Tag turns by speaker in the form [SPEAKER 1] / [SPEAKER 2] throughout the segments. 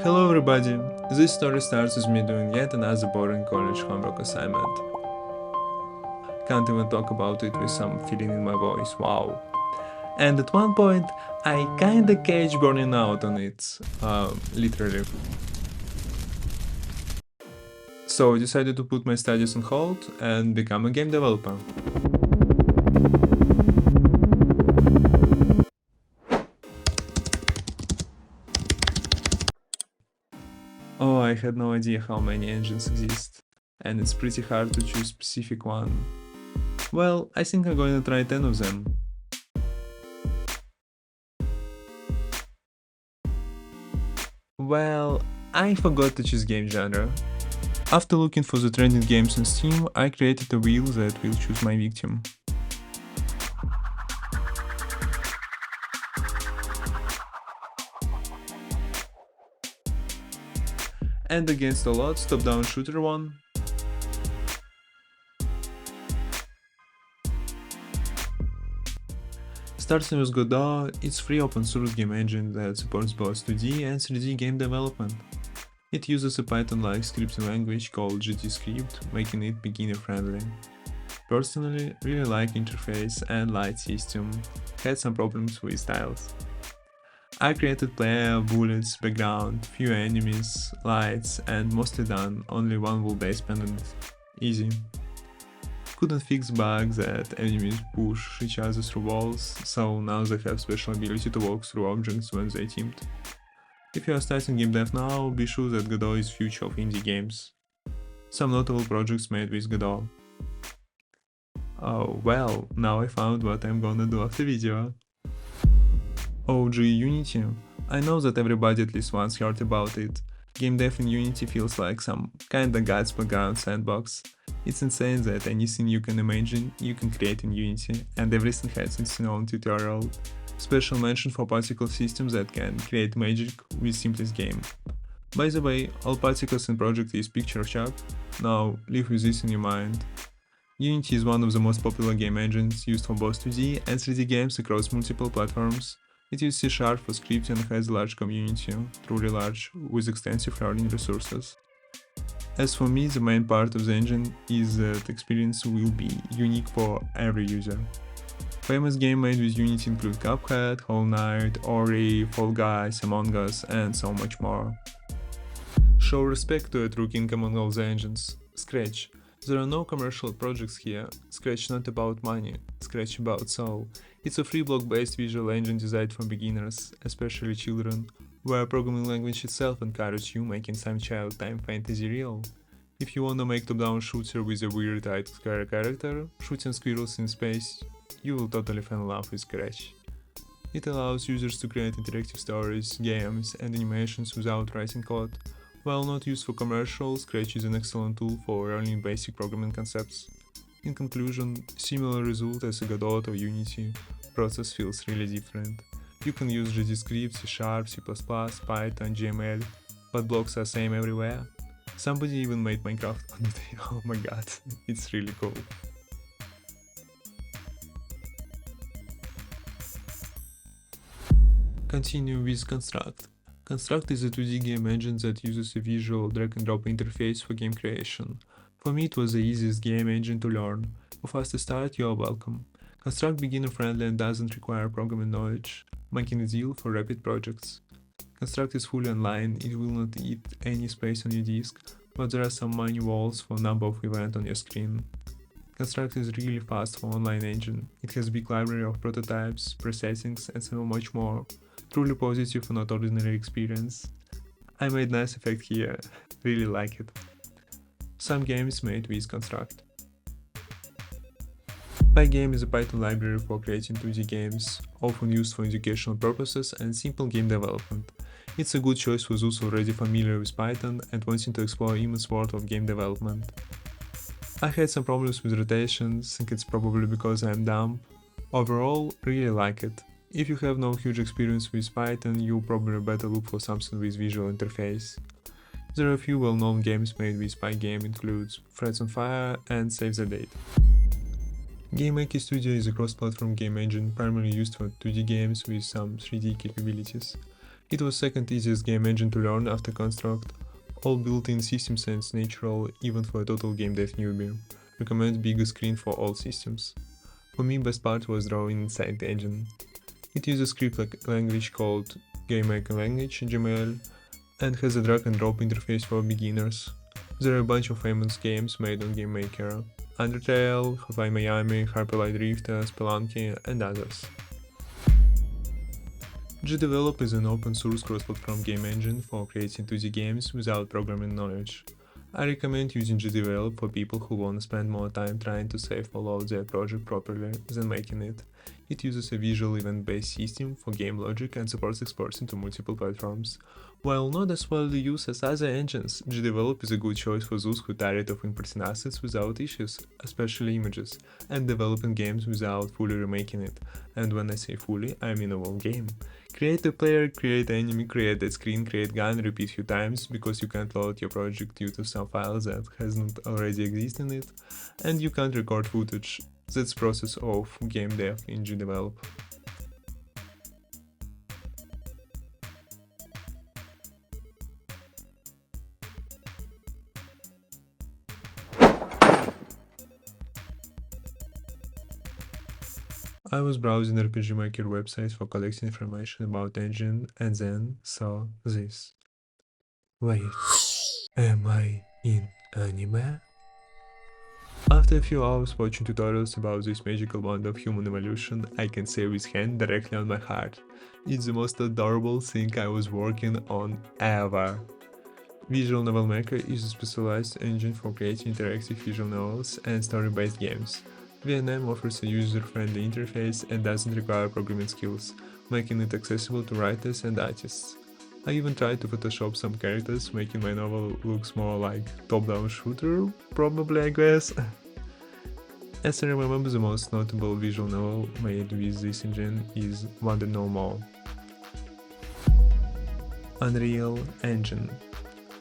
[SPEAKER 1] Hello everybody! This story starts with me doing yet another boring college homework assignment. Can't even talk about it with some feeling in my voice, wow. And at one point, I kinda catch burning out on it, literally. So I decided to put my studies on hold and become a game developer. Oh, I had no idea how many engines exist, and it's pretty hard to choose specific one. Well, I think I'm going to try 10 of them. Well, I forgot to choose game genre. After looking for the trending games on Steam, I created a wheel that will choose my victim. And against all odds, top-down shooter won. Starting with Godot, it's free open source game engine that supports both 2D and 3D game development. It uses a Python-like scripting language called GDevelop, making it beginner-friendly. Personally, really like interface and light system, had some problems with styles. I created player, bullets, background, few enemies, lights, and mostly done only one wall-based pendant. Easy. Couldn't fix bugs that enemies push each other through walls, so now they have special ability to walk through objects when they teamed. If you are starting game dev now, be sure that Godot is future of indie games. Some notable projects made with Godot. Oh well, now I found what I'm gonna do after video. OG Unity. I know that everybody at least once heard about it. Game dev in Unity feels like some kinda God's background sandbox. It's insane that anything you can imagine, you can create in Unity, and everything has its own tutorial. Special mention for particle systems that can create magic with simplest game. By the way, all particles in project is picture chuck. Now, live with this in your mind. Unity is one of the most popular game engines used for both 2D and 3D games across multiple platforms. It uses C# for scripting and has a large community, truly large, with extensive learning resources. As for me, the main part of the engine is that experience will be unique for every user. Famous games made with Unity include Cuphead, Hollow Knight, Ori, Fall Guys, Among Us, and so much more. Show respect to a true king among all the engines, Scratch. There are no commercial projects here, Scratch not about money, Scratch about soul. It's a free block-based visual engine designed for beginners, especially children, where programming language itself encourages you making some child-time fantasy real. If you wanna make top-down shooter with a weird eyed square character, shooting squirrels in space, you will totally fall in love with Scratch. It allows users to create interactive stories, games, and animations without writing code. While not used for commercial, Scratch is an excellent tool for learning basic programming concepts. In conclusion, similar result as a Godot or Unity, process feels really different. You can use GDevelop, C#, C++, Python, GML, but blocks are same everywhere. Somebody even made Minecraft on it, oh my god, it's really cool. Continue with Construct. Construct is a 2D game engine that uses a visual drag-and-drop interface for game creation. For me it was the easiest game engine to learn. For faster start, you are welcome. Construct beginner-friendly and doesn't require programming knowledge, making it ideal for rapid projects. Construct is fully online, it will not eat any space on your disk, but there are some menu walls for number of events on your screen. Construct is really fast for online engine. It has a big library of prototypes, presettings, and so much more. Truly positive and not ordinary experience. I made nice effect here, really like it. Some games made with Construct. PyGame is a Python library for creating 2D games, often used for educational purposes and simple game development. It's a good choice for those already familiar with Python and wanting to explore immense world of game development. I had some problems with rotations, think it's probably because I'm dumb. Overall, really like it. If you have no huge experience with Python, you'll probably better look for something with visual interface. There are a few well-known games made with PyGame includes Threads on Fire and Save the Date. GameMaker Studio is a cross-platform game engine primarily used for 2D games with some 3D capabilities. It was second easiest game engine to learn after Construct. All built-in system sense natural even for a total game dev newbie. Recommend bigger screen for all systems. For me, best part was drawing inside the engine. It uses script language called GameMaker language (GML) and has a drag and drop interface for beginners. There are a bunch of famous games made on GameMaker: Undertale, Hotline Miami, Hyperlight Drifter, Spelunky, and others. GDevelop is an open source cross-platform game engine for creating 2D games without programming knowledge. I recommend using GDevelop for people who want to spend more time trying to save or load their project properly than making it. It uses a visual event-based system for game logic and supports exports into multiple platforms. While not as widely used as other engines, GDevelop is a good choice for those who are tired of importing assets without issues, especially images, and developing games without fully remaking it. And when I say fully, I mean a whole game. Create a player, create enemy, create that screen, create gun, repeat few times because you can't load your project due to some files that hasn't already exist in it, and you can't record footage. That's process of game dev in GDevelop. I was browsing rpgmaker websites for collecting information about engine and then saw this. Wait, am I in anime? After a few hours watching tutorials about this magical wand of human evolution, I can say with hand directly on my heart. It's the most adorable thing I was working on ever. VisualNovelMaker is a specialized engine for creating interactive visual novels and story-based games. VNM offers a user-friendly interface and doesn't require programming skills, making it accessible to writers and artists. I even tried to Photoshop some characters, making my novel looks more like top-down shooter, probably I guess. As I remember, the most notable visual novel made with this engine is Want to Know More. UnrealEngine.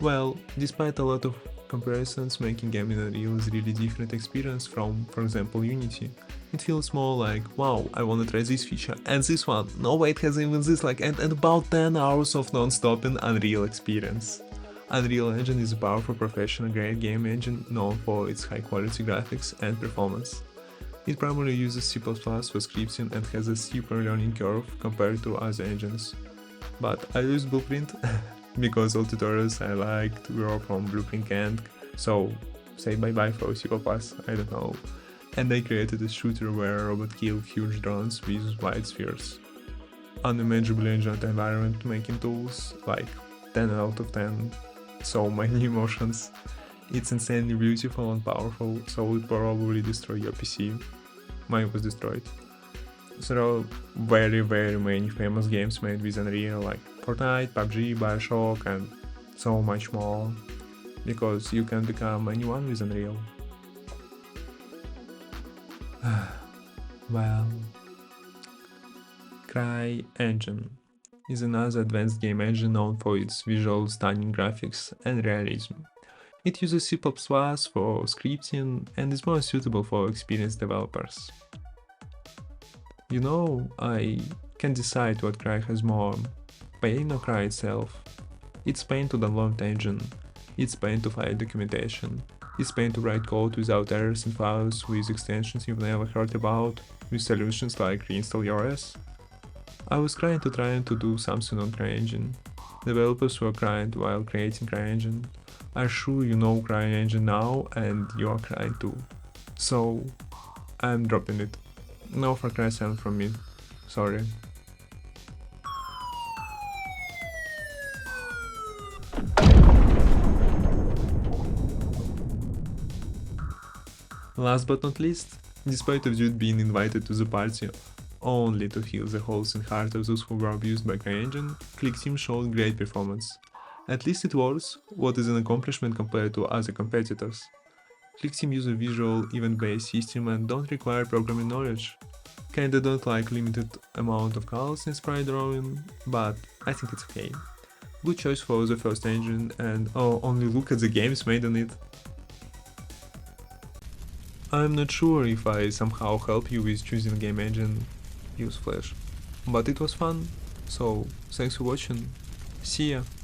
[SPEAKER 1] Well, despite a lot of comparisons, making game in Unreal is a really different experience from, for example, Unity. It feels more like, wow, I wanna try this feature and this one, no way it has even this, and about 10 hours of non-stopping Unreal experience. Unreal Engine is a powerful professional grade game engine known for its high quality graphics and performance. It primarily uses C++ for scripting and has a steeper learning curve compared to other engines. But I use Blueprint because all tutorials I like to grow from Blueprint and so say bye bye for C++, I don't know. And I created a shooter where a robot killed huge drones with white spheres. Unimaginably enjoyed the environment making tools, like 10 out of 10, so many emotions. It's insanely beautiful and powerful, so it would probably destroy your PC. Mine was destroyed. There are very many famous games made with Unreal like Fortnite, PUBG, Bioshock and so much more, because you can become anyone with Unreal. Well, CryEngine is another advanced game engine known for its visual stunning graphics and realism. It uses C++ for scripting and is more suitable for experienced developers. You know, I can't decide what Cry has more, Pain or Cry itself. It's pain to download the engine, it's pain to find documentation, it's pain to write code without errors in files with extensions you've never heard about, with solutions like reinstall your OS. I was trying to do something on CryEngine. Developers were crying while creating CryEngine. I'm sure you know CryEngine now and you are crying too. So, I'm dropping it. No Far Cry 7 from me. Sorry. Last but not least, despite of Dude being invited to the party only to heal the holes in heart of those who were abused by CryEngine, ClickTeam showed great performance. At least it was, what is an accomplishment compared to other competitors. ClickTeam use a visual, event-based system and don't require programming knowledge. Kinda don't like limited amount of colors in sprite drawing, but I think it's okay. Good choice for the first engine and oh, only look at the games made on it. I'm not sure if I somehow help you with choosing a game engine, use Flash, but it was fun. So, thanks for watching, see ya!